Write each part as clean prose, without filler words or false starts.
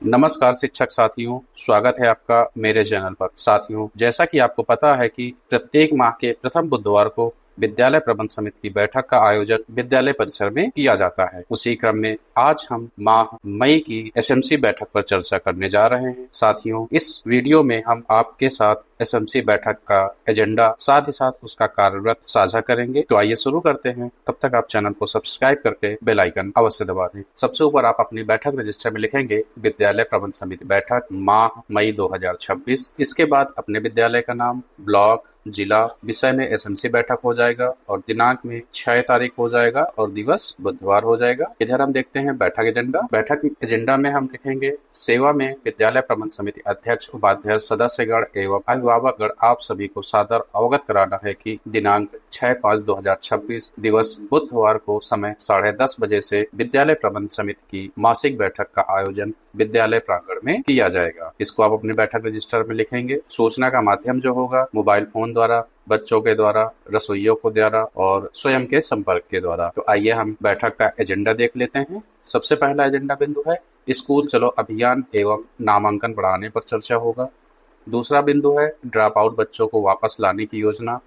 नमस्कार शिक्षक साथियों, स्वागत है आपका मेरे चैनल पर। साथियों, जैसा कि आपको पता है कि प्रत्येक माह के प्रथम बुधवार को विद्यालय प्रबंध समिति की बैठक का आयोजन विद्यालय परिसर में किया जाता है। उसी क्रम में आज हम माह मई की एसएमसी बैठक पर चर्चा करने जा रहे हैं। साथियों, इस वीडियो में हम आपके साथ एसएमसी बैठक का एजेंडा साथ ही साथ उसका कार्यव्रत साझा करेंगे। तो आइए शुरू करते हैं। तब तक आप चैनल को सब्सक्राइब करके बेल आइकन अवश्य दबा दें। सबसे ऊपर आप अपनी बैठक रजिस्टर में लिखेंगे विद्यालय प्रबंध समिति बैठक माह मई 2026। इसके बाद अपने विद्यालय का नाम, ब्लॉक, जिला, विषय में एसएमसी बैठक हो जाएगा और दिनांक में 6 तारीख हो जाएगा और दिवस बुधवार हो जाएगा। इधर हम देखते हैं बैठक एजेंडा। बैठक एजेंडा में हम लिखेंगे सेवा में विद्यालय प्रबंध समिति अध्यक्ष, उपाध्यक्ष, सदस्यगण एवं अभिभावकगण आप सभी को सादर अवगत कराना है कि दिनांक 6/5/2026 दिवस बुधवार को समय 10:30 बजे से विद्यालय प्रबंध समिति की मासिक बैठक का आयोजन विद्यालय प्रांगण में किया जाएगा। इसको आप अपने बैठक रजिस्टर में लिखेंगे। सूचना का माध्यम जो होगा मोबाइल फोन द्वारा, बच्चों के द्वारा, रसोइयों को द्वारा और स्वयं के संपर्क के द्वारा। तो आइए हम बैठक का एजेंडा देख लेते हैं। सबसे पहला एजेंडा बिंदु है स्कूल चलो अभियान एवं नामांकन बढ़ाने पर चर्चा होगा। दूसरा बिंदु है ड्रॉप आउट बच्चों को वापस लाने की योजना।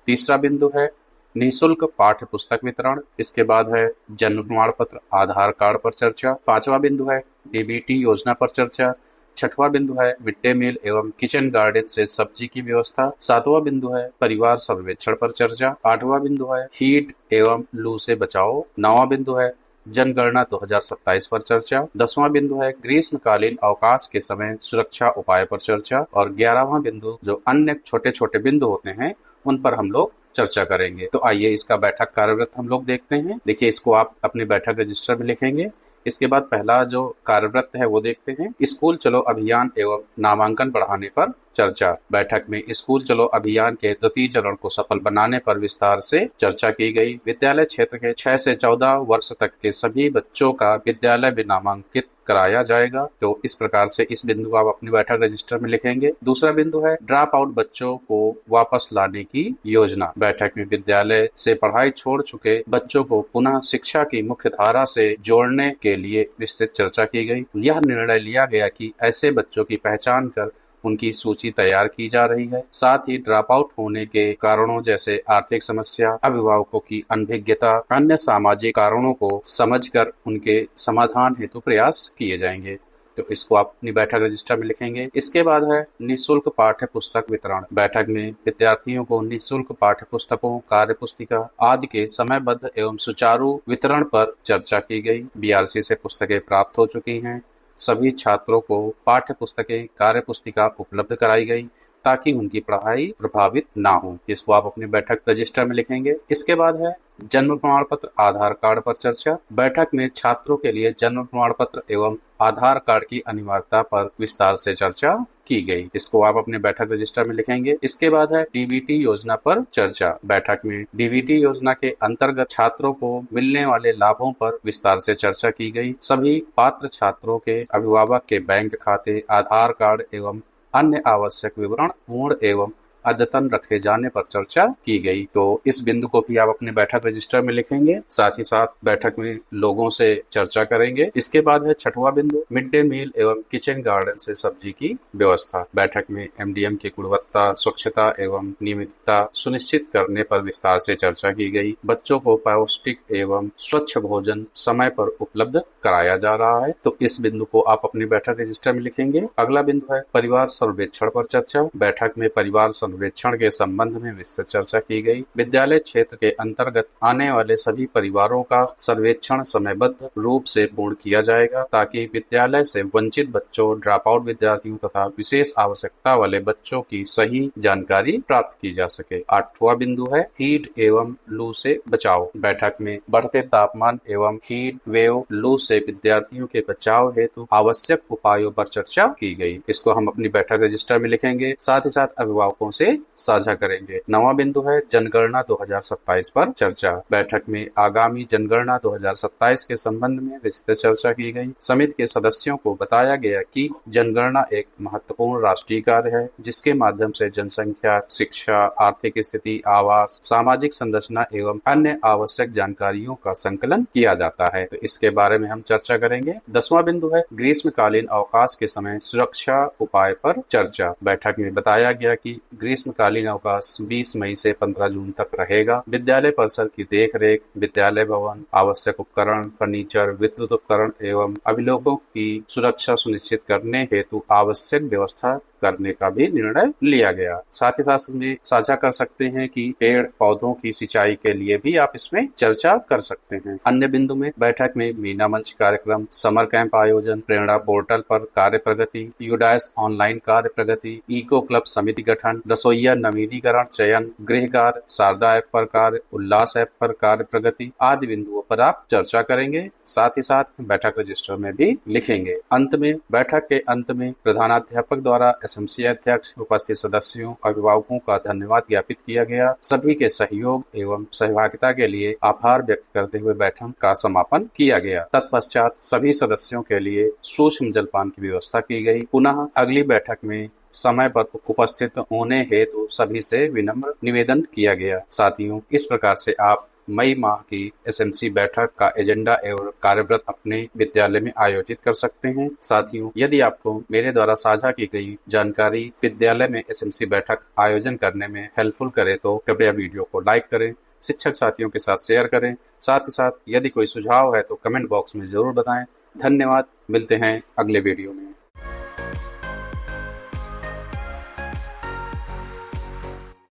तीसरा बिंदु है निःशुल्क पाठ्य पुस्तक वितरण। इसके बाद है जन्म प्रमाण पत्र, आधार कार्ड पर चर्चा। पांचवा बिंदु है डीबीटी योजना पर चर्चा। छठवां बिंदु है मिड डे मील एवं किचन गार्डन से सब्जी की व्यवस्था। सातवां बिंदु है परिवार सर्वेक्षण पर चर्चा। आठवां बिंदु है हीट एवं लू से बचाओ। नौवां बिंदु है जनगणना 2027 पर चर्चा। 10वां बिंदु है ग्रीष्मकालीन अवकाश के समय सुरक्षा उपाय पर चर्चा। और 11वां बिंदु जो अन्य छोटे छोटे बिंदु होते हैं उन पर हम लोग चर्चा करेंगे। तो आइए इसका बैठक कार्यव्रत हम लोग देखते हैं। देखिए, इसको आप अपने बैठक रजिस्टर में लिखेंगे। इसके बाद पहला जो कार्यव्रत है वो देखते हैं स्कूल चलो अभियान एवं नामांकन बढ़ाने पर चर्चा। बैठक में स्कूल चलो अभियान के द्वितीय चरण को सफल बनाने पर विस्तार से चर्चा की गई। विद्यालय क्षेत्र के 6 से 14 वर्ष तक के सभी बच्चों का विद्यालय में नामांकित कराया जाएगा। तो इस प्रकार से इस बिंदु को आप अपनी बैठक रजिस्टर में लिखेंगे। दूसरा बिंदु है ड्रॉप आउट बच्चों को वापस लाने की योजना। बैठक में विद्यालय से पढ़ाई छोड़ चुके बच्चों को पुनः शिक्षा की मुख्य धारा से जोड़ने के लिए विस्तृत चर्चा की गई। यह निर्णय लिया गया कि ऐसे बच्चों की पहचान कर उनकी सूची तैयार की जा रही है। साथ ही ड्रॉप आउट होने के कारणों जैसे आर्थिक समस्या, अभिभावकों की अनभिज्ञता, अन्य सामाजिक कारणों को समझकर उनके समाधान हेतु प्रयास किए जाएंगे। तो इसको आप अपनी बैठक रजिस्टर में लिखेंगे। इसके बाद है निःशुल्क पाठ्य पुस्तक वितरण। बैठक में विद्यार्थियों को निःशुल्क पाठ्य पुस्तकों, कार्य पुस्तिका आदि के समयबद्ध एवं सुचारू वितरण पर चर्चा की गई। बीआरसी से पुस्तकें प्राप्त हो चुकी हैं। सभी छात्रों को पाठ्य पुस्तकें, कार्य पुस्तिका उपलब्ध कराई गई ताकि उनकी पढ़ाई प्रभावित ना हो। इसको आप अपनी बैठक रजिस्टर में लिखेंगे। इसके बाद है जन्म प्रमाण पत्र, आधार कार्ड पर चर्चा। बैठक में छात्रों के लिए जन्म प्रमाण पत्र एवं आधार कार्ड की अनिवार्यता पर विस्तार से चर्चा की गई। इसको आप अपने बैठक रजिस्टर में लिखेंगे। इसके बाद है डीबीटी योजना पर चर्चा। बैठक में डीबीटी योजना के अंतर्गत छात्रों को मिलने वाले लाभों पर विस्तार से चर्चा की गई। सभी पात्र छात्रों के अभिभावक के बैंक खाते, आधार कार्ड एवं अन्य आवश्यक विवरण पूर्ण एवं अद्यतन रखे जाने पर चर्चा की गई। तो इस बिंदु को भी आप अपने बैठक रजिस्टर में लिखेंगे। साथ ही साथ बैठक में लोगों से चर्चा करेंगे। इसके बाद है छठवां बिंदु मिड डे मील एवं किचन गार्डन से सब्जी की व्यवस्था। बैठक में एमडीएम की गुणवत्ता, स्वच्छता एवं नियमितता सुनिश्चित करने पर विस्तार से चर्चा की गई। बच्चों को पौष्टिक एवं स्वच्छ भोजन समय पर उपलब्ध कराया जा रहा है। तो इस बिंदु को आप अपनी बैठक रजिस्टर में लिखेंगे। अगला बिंदु है परिवार सर्वेक्षण पर चर्चा। बैठक में परिवार सर्वेक्षण के संबंध में विस्तृत चर्चा की गई। विद्यालय क्षेत्र के अंतर्गत आने वाले सभी परिवारों का सर्वेक्षण समयबद्ध रूप से पूर्ण किया जाएगा ताकि विद्यालय से वंचित बच्चों, ड्रॉप आउट विद्यार्थियों तथा विशेष आवश्यकता वाले बच्चों की सही जानकारी प्राप्त की जा सके। 8वां बिंदु है हीट एवं लू से बचाव। बैठक में बढ़ते तापमान एवं हीट वेव लू से विद्यार्थियों के बचाव हेतु आवश्यक उपायों पर चर्चा की गई। इसको हम अपनी बैठक रजिस्टर में लिखेंगे। साथ ही साथ अभिभावकों आपसे साझा करेंगे। 9वां बिंदु है जनगणना 2027 पर चर्चा। बैठक में आगामी जनगणना 2027 के संबंध में विस्तृत चर्चा की गई। समिति के सदस्यों को बताया गया कि जनगणना एक महत्वपूर्ण राष्ट्रीय कार्य है जिसके माध्यम से जनसंख्या, शिक्षा, आर्थिक स्थिति, आवास, सामाजिक संरचना एवं अन्य आवश्यक जानकारियों का संकलन किया जाता है। तो इसके बारे में हम चर्चा करेंगे। 10वां बिंदु है ग्रीष्मकालीन अवकाश के समय सुरक्षा उपाय पर चर्चा। बैठक में बताया गया कि ग्रीष्मकालीन अवकाश 20 मई से 15 जून तक रहेगा। विद्यालय परिसर की देखरेख, विद्यालय भवन, आवश्यक उपकरण, फर्नीचर, विद्युत उपकरण एवं अभिलोकों की सुरक्षा सुनिश्चित करने हेतु आवश्यक व्यवस्था करने का भी निर्णय लिया गया। साथ ही साथ में साझा कर सकते हैं कि पेड़ पौधों की सिंचाई के लिए भी आप इसमें चर्चा कर सकते हैं। अन्य बिंदु में बैठक में मीना मंच कार्यक्रम, समर कैंप आयोजन, प्रेरणा पोर्टल पर कार्य प्रगति, यूडाइस ऑनलाइन कार्य प्रगति, इको क्लब समिति गठन, रसोइया नवीनीकरण चयन, गृहकार, शारदा ऐप पर कार्य, उल्लास ऐप पर कार्य प्रगति आदि बिंदुओं पर आप चर्चा करेंगे। साथ ही साथ बैठक रजिस्टर में भी लिखेंगे। अंत में बैठक के अंत में प्रधानाध्यापक द्वारा एसएमसी अध्यक्ष, उपस्थित सदस्यों, अभिभावकों का धन्यवाद ज्ञापित किया गया। सभी के सहयोग एवं सहभागिता के लिए आभार व्यक्त करते हुए बैठक का समापन किया गया। तत्पश्चात सभी सदस्यों के लिए सूक्ष्म जलपान की व्यवस्था की गई। पुनः अगली बैठक में समय पर उपस्थित होने हेतु सभी से विनम्र निवेदन किया गया। साथियों, इस प्रकार से आप मई माह की एसएमसी बैठक का एजेंडा एवं कार्यव्रत अपने विद्यालय में आयोजित कर सकते हैं। साथियों, यदि आपको मेरे द्वारा साझा की गई जानकारी विद्यालय में एसएमसी बैठक आयोजन करने में हेल्पफुल करे तो कृपया वीडियो को लाइक करें, शिक्षक साथियों के साथ शेयर करें। साथ ही साथ यदि कोई सुझाव है तो कमेंट बॉक्स में जरूर बताएं। धन्यवाद। मिलते हैं अगले वीडियो में।